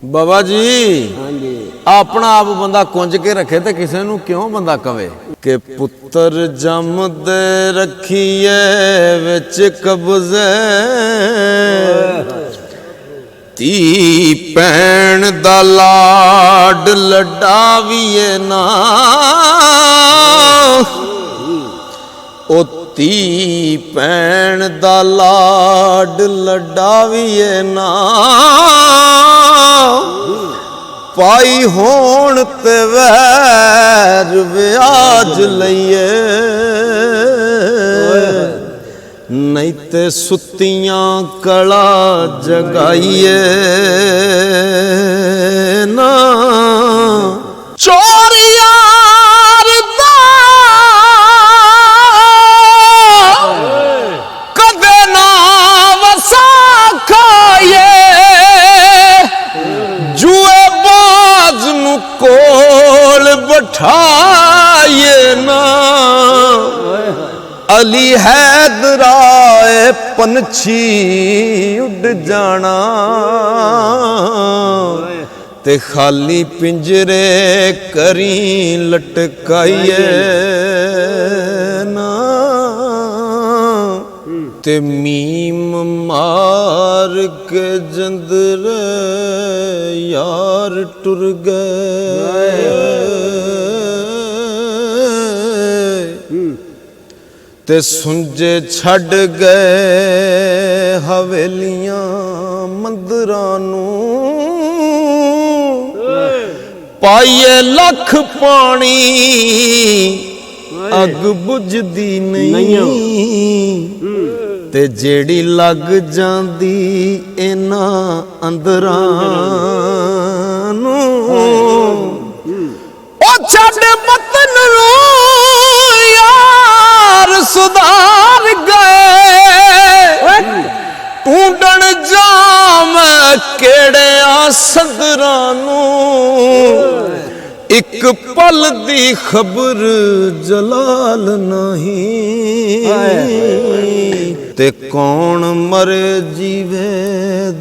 बाबा जी अपना आप बंदा कुंज के रखे तो किसी नू क्यों बंदा कवे कि पुत्र जमदे रखिए विच कब्जे धी भैन दा लाड लडावीए ना ओ धी भैन दा लाड लडावीए ना पाई होण ते वैर व्याज लईए नहीं ते सुतियां कला जगाइए ना चोर यार दा कदे ना वसा खाए जुए बाज नु कोल बैठाए ना अली हैदराए पंछी उड़ जाना ते खाली पिंजरे करी लटकाइए ना ते मीम मार के जंदर यार टुर गए ते सुंजे छड़ गए हवेलियां मंदिरां नू पाइए लख पानी अग बुझदी नहीं ते जेड़ी लग जांदी इना अंदरां नू ओ छड़ मतन नू सुधार गए ढूंढण जाम केड़े सदरां नू एक पल दी खबर जलाल नहीं ते कौन मरे जीवे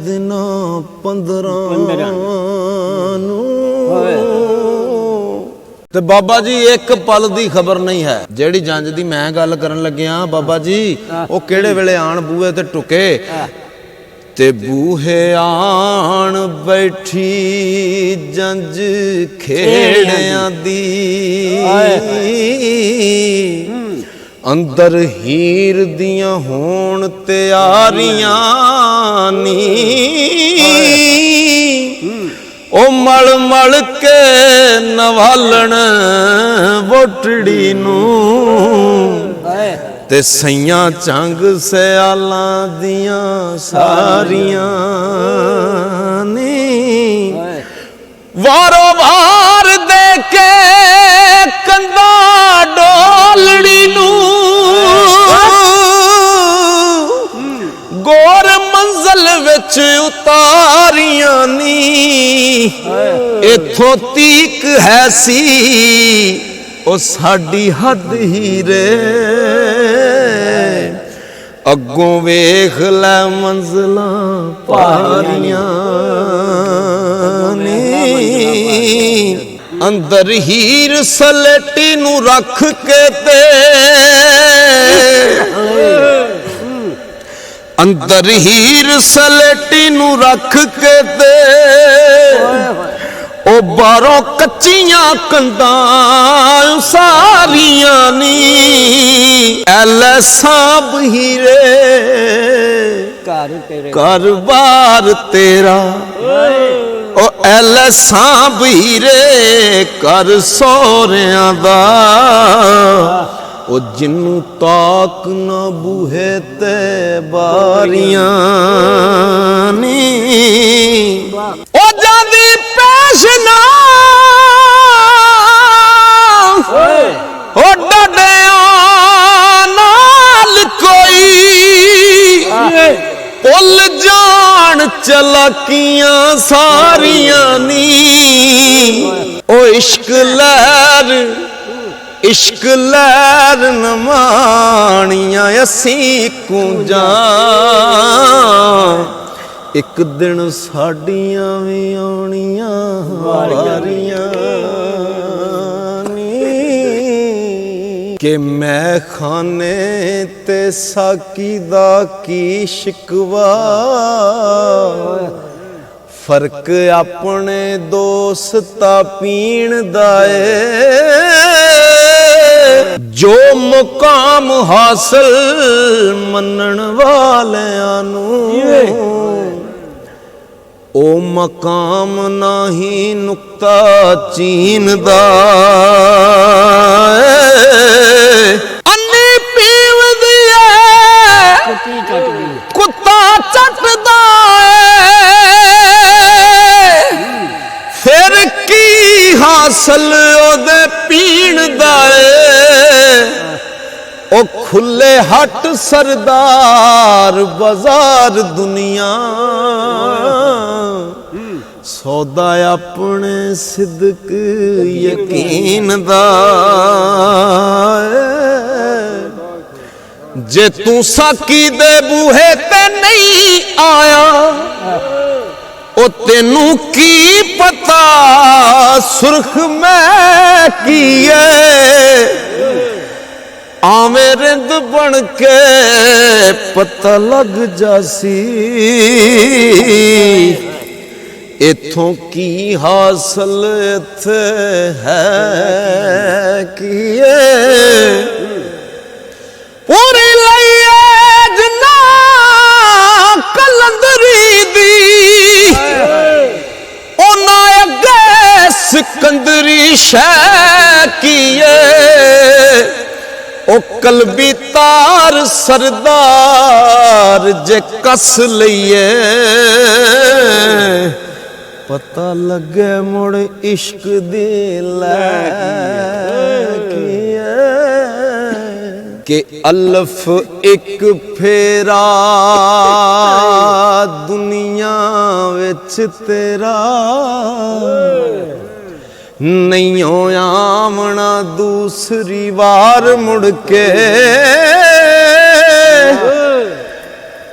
दिना 15 नू ते बाबा जी एक पल दी खबर नहीं है जेड़ी जंज दी मैं गल करन लग्या बाबा जी ओ केड़े वेले आण बूहे ते टुके ते बूहे आण बैठी जंज खेड़ियां दी अंदर हीर दियां होण तैयारियां नी ओ मल मल के नवालण वोटड़ी नू ते सैयां चंग सियालां दियां सारियां नी वारो वार दे के कंधा डोलड़ी नू गोर मंजिल विच उतारियां नी इथों तीक है सी ओ साडी हद ही रे अगों वेख लै मंजिलां पारियां नी अंदर हीर सलेटी नू रख के ते अंदर हीर सलेटी नू रख के दे ओ बारों कच्चियां कंधां सारियां नी ऐले सांभ हीरे घर बार तेरा ओ ऐले सांभ हीरे घर सोहरियां दा ओ जिन्नू ताक ना बूहे ते बारियां नी ओ जादी पेश ना ओ डडिया नाल कोई भुल जान चलाकियां सारियां नी ओ इश्क लहर इश्क लैर नमानिया असी कूंजा ਇੱਕ ਦਿਨ ਸਾਡੀਆਂ ਵੀ ਆਉਣੀਆਂ ਵਾਰੀਆਂ ਨੀ ਕਿ ਮੈਂ ਖਾਨੇ ਤੇ ਸਾਕੀ ਦਾ ਕੀ ਸ਼ਿਕਵਾ ਫਰਕ ਆਪਣੇ ਦੋਸਤਾਂ ਪੀਣ ਦਾ ਏ ਜੋ ਮੁਕਾਮ ਹਾਸਲ ਮੰਨਣ ਵਾਲਿਆਂ ਨੂੰ ਉਹ ਮਕਾਮ ਨਹੀਂ ਨੁਕਤਾ ਚੀਨ ਦਾ ਅੰਨੀ ਪੀਵਦੀ ਏ ਕੁੱਤਾ ਚੱਟਦਾ ਫਿਰ ਕੀ ਹਾਸਲ ਉਹਦੇ ਪੀਣ ਦਾ ਏ ਉਹ ਖੁੱਲੇ ਹੱਟ ਸਰਦਾਰ ਬਾਜ਼ਾਰ ਦੁਨੀਆ ਸੌਦਾ ਆਪਣੇ ਸਿਦਕ ਯਕੀਨ ਦਾ ਜੇ ਤੂੰ ਸਾਕੀ ਦੇ ਬੂਹੇ ਤੇ ਨਹੀਂ ਆਇਆ ਉਹ ਤੈਨੂੰ ਕੀ ਪਤਾ ਸੁਰਖ ਮੈਂ ਕੀਏ ਆਵੇਂ ਰਿੰਦ ਬਣ ਕੇ ਪਤਾ ਲੱਗ ਜਾਸੀ ਇਥੋਂ ਕੀ ਹਾਸਲ ਇੱਥੇ ਹੈ ਕੀਏ ਪੂਰੀ ਲਈਏ ਜਿੰਨਾ ਕਲੰਦਰੀ ਦੀ ਉਹਨਾਂ ਅੱਗੇ ਸਿਕੰਦਰੀ ਸ਼ੈ ਕੀਏ ਉਹ ਕਲਬੀ ਤਾਰ ਸਰਦਾਰ ਜੇ ਕਸ ਲਈਏ ਪਤਾ ਲੱਗੇ ਮੁੜ ਇਸ਼ਕ ਦੀ ਲੈ ਕਿ ਅਲਫ ਇੱਕ ਫੇਰਾ ਦੁਨੀਆ ਵਿੱਚ ਤੇਰਾ ਨਹੀਂ ਆਵਣਾ ਦੂਸਰੀ ਵਾਰ ਮੁੜ ਕੇ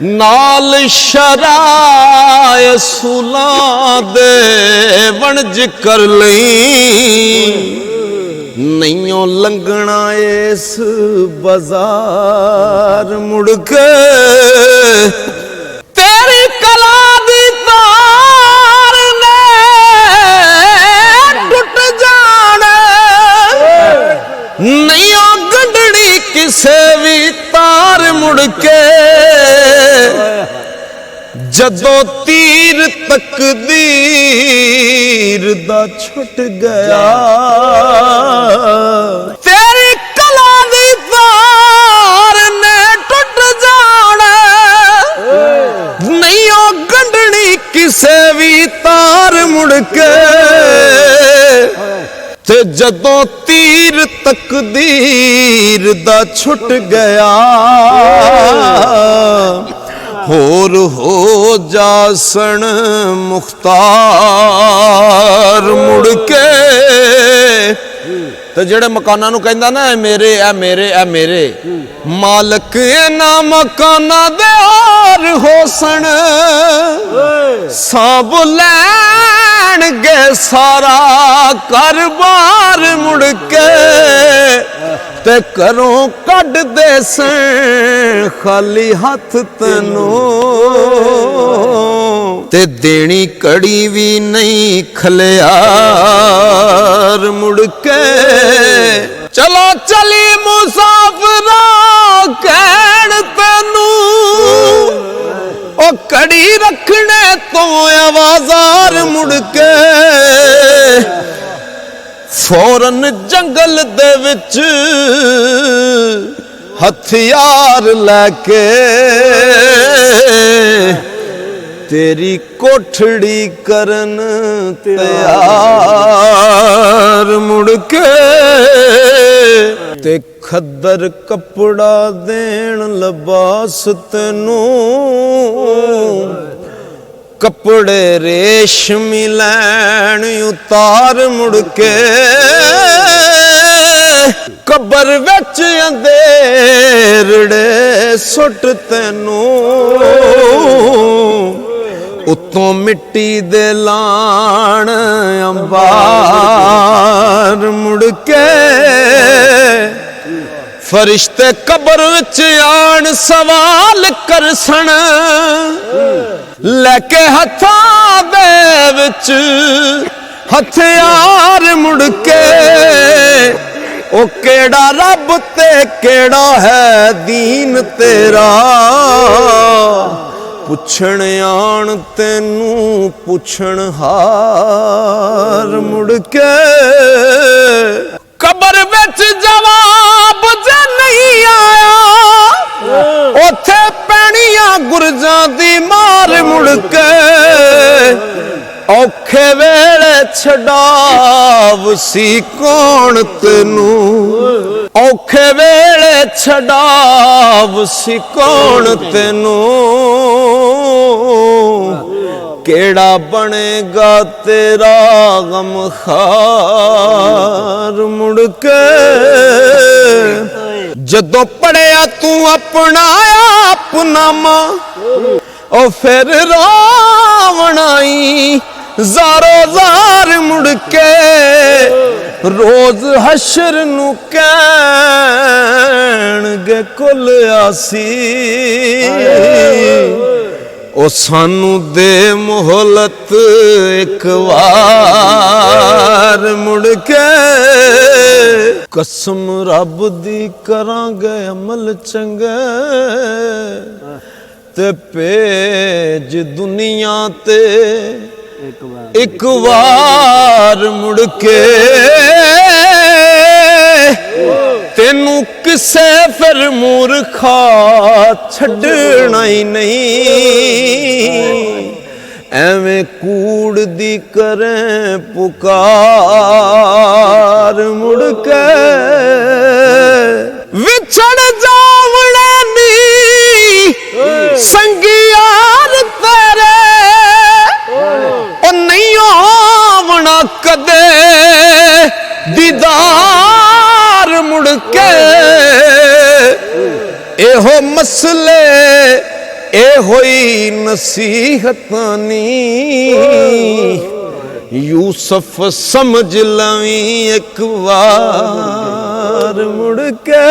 ਨਾਲ ਸ਼ਰਾਇ ਸੁਲਾ ਦੇ ਵਣਜ ਕਰ ਲਈ ਨਹੀਂ ਲੰਘਣਾ ਇਸ ਬਾਜ਼ਾਰ ਮੁੜ ਕੇ ਤੇਰੀ ਕਲਾ ਦੀ ਤਾਰ ਨੇ ਟੁੱਟ ਜਾਣਾ ਨਹੀਂ ਗੰਢਣੀ ਕਿਸੇ ਵੀ ਤਾਰ ਮੁੜ ਕੇ ਜਦੋਂ ਤੀਰ ਤਕਦੀਰ ਦਾ ਛੁੱਟ ਗਿਆ ਤੇਰੀ ਕਲਾ ਦੀ ਤਾਰ ਨੇ ਟੁੱਟ ਜਾਣਾ ਨਹੀਂ ਉਹ ਗੰਢਣੀ ਕਿਸੇ ਵੀ ਤਾਰ ਮੁੜ ਕੇ ਤੇ ਜਦੋਂ ਤੀਰ ਤਕਦੀਰ ਦਾ ਛੁੱਟ ਗਿਆ ਹੋਰ ਹੋ ਜਾਸਣ ਮੁਖਤਾਰ ਮੁੜ ਕੇ ਤੇ ਜਿਹੜੇ ਮਕਾਨਾਂ ਨੂੰ ਕਹਿੰਦਾ ਨਾ ਇਹ ਮੇਰੇ ਇਹ ਮੇਰੇ ਇਹ ਮੇਰੇ ਮਾਲਕ ਇਹਨਾਂ ਮਕਾਨਾਂ ਦੇ ਔਰ ਹੋਸਣ ਸਭ ਲੈਣਗੇ ਸਾਰਾ ਘਰ-ਬਾਰ ਮੁੜ ਕੇ ਤੇ ਘਰੋਂ ਕੱਢ ਦੇ ਸੈਂ ਖਾਲੀ ਹੱਥ ਤੈਨੂੰ ਤੇ ਦੇਣੀ ਕੜੀ ਵੀ ਨਹੀਂ ਖਲਿਆਰ ਮੁੜ ਕੇ ਚਲੋ ਚਲੀ ਮੁਸਾਫਰਾ ਕਹਿਣ ਤੈਨੂੰ ਉਹ ਕੜੀ ਰੱਖਣੇ ਤੋਂ ਆਵਾਜ਼ਾਰ ਮੁੜ ਕੇ ਫੌਰਨ ਜੰਗਲ ਦੇ ਵਿੱਚ ਹਥਿਆਰ ਲੈ ਕੇ ਤੇਰੀ ਕੋਠੜੀ ਕਰਨ ਤਿਆਰ ਮੁੜ ਕੇ ਤੇ ਖੱਦਰ ਕੱਪੜਾ ਦੇਣ ਲਿਬਾਸ ਤੈਨੂੰ ਕੱਪੜੇ ਰੇਸ਼ਮੀ ਲੈਣ ਉਤਾਰ ਮੁੜ ਕੇ ਕਬਰ ਵਿੱਚ ਅੰਧੇਰੜੇ ਸੁੱਟ ਤੈਨੂੰ ਉਤੋਂ ਮਿੱਟੀ ਦੇ ਲਾਣ ਅੰਬਾਰ ਮੁੜ ਕੇ ਫਰਿਸ਼ਤੇ ਕਬਰ ਵਿੱਚ ਆਣ ਸਵਾਲ ਕਰਸਣ ਲੈ ਕੇ ਹੱਥਾਂ ਦੇ ਵਿੱਚ ਹਥਿਆਰ ਮੁੜ ਕੇ ਉਹ ਕਿਹੜਾ ਰੱਬ ਤੇ ਕਿਹੜਾ ਹੈ ਦੀਨ ਤੇਰਾ ਪੁੱਛਣ ਆਣ ਤੈਨੂੰ ਪੁੱਛਣ ਹਾਰ ਮੁੜ ਕੇ ਕਬਰ ਵਿੱਚ ਜਵਾਬ ਜੇ ਨਹੀਂ ਆਇਆ ਉੱਥੇ ਪੈਣੀਆਂ ਗੁਰਜਾਂ ਦੀ ਮਾਰ ਮੁੜ ਕੇ ਔਖੇ ਵੇਲੇ ਛਡਾਵ ਸੀ ਕੌਣ ਤੈਨੂੰ ਔਖੇ ਵੇਲੇ ਛਡਾਵ ਸੀ ਕੌਣ ਤੈਨੂੰ ਕਿਹੜਾ ਬਣੇਗਾ ਤੇਰਾ ਗਮਖਾਰ ਮੁੜ ਕੇ ਜਦੋਂ ਪੜਿਆ ਤੂੰ ਆਪਣਾ ਆਪਨਾਮਾ ਉਹ ਫਿਰ ਰਾਵਣਾਈ ਜ਼ਾਰੋ ਜ਼ਾਰ ਮੁੜ ਕੇ ਰੋਜ਼ ਹਸ਼ਰ ਨੂੰ ਕਹਿਣਗੇ ਕੁੱਲ ਆਸੀ ਉਹ ਸਾਨੂੰ ਦੇ ਮੁਹਲਤ ਇੱਕ ਵਾਰ ਮੁੜ ਕੇ ਕਸਮ ਰੱਬ ਦੀ ਕਰਾਂਗੇ ਅਮਲ ਚੰਗੇ ਤੇ ਭੇਜ ਦੁਨੀਆ ਤੇ ਇੱਕ ਵਾਰ ਮੁੜ ਕੇ ਤੈਨੂੰ ਕਿਸੇ ਫਿਰ ਮੂਰਖਾ ਛੱਡਣਾ ਹੀ ਨਹੀਂ ਐਵੇਂ ਕੂੜ ਦੀ ਕਰੇ ਪੁਕਾਰ ਮੁੜ ਕੇ ਵਿਛੜ ਜਾਵਣੇ ਨੀ ਸੰਗੀ ਯਾਰ ਤੇਰੇ ਉਹ ਨਹੀਂ ਆਵਣਾ ਕਦੇ ਦੀਦਾਰ ਮੁੜ ਕੇ ਇਹੋ ਮਸਲੇ ਇਹੋ ਹੀ ਨਸੀਹਤਾਂ ਨੀ ਯੂਸਫ ਸਮਝ ਲਵੀਂ ਇੱਕ ਵਾਰ ਮੁੜ ਕੇ